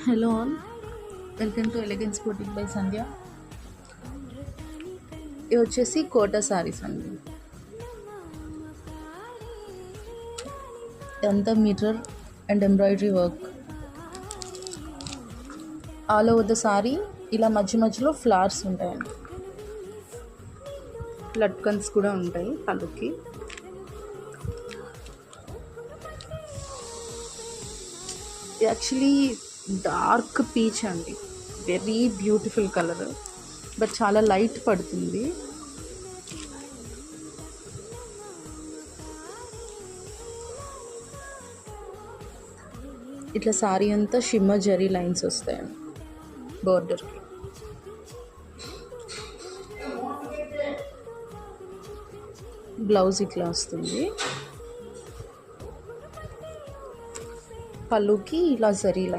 Hello all, welcome to elegance boutique by Sandhya. ఇవి వచ్చేసి కోటా సారీస్ అండి. ఇదంతా mirror and embroidery work all over the sari. ఇలా మధ్య మధ్యలో ఫ్లవర్స్ ఉంటాయండి, లట్కన్స్ కూడా ఉంటాయి పళ్ళుకి. యాక్చువల్లీ డార్క్ పీచ్ అండి, వెరీ బ్యూటిఫుల్ కలర్, బట్ చాలా లైట్ పడుతుంది. ఇట్లా సారీ అంతా షిమ్మర్ జరీ లైన్స్ వస్తాయండి బోర్డర్కి. బ్లౌజ్ ఇట్లా వస్తుంది, పళ్ళుకి ఇలా జరీ లైన్.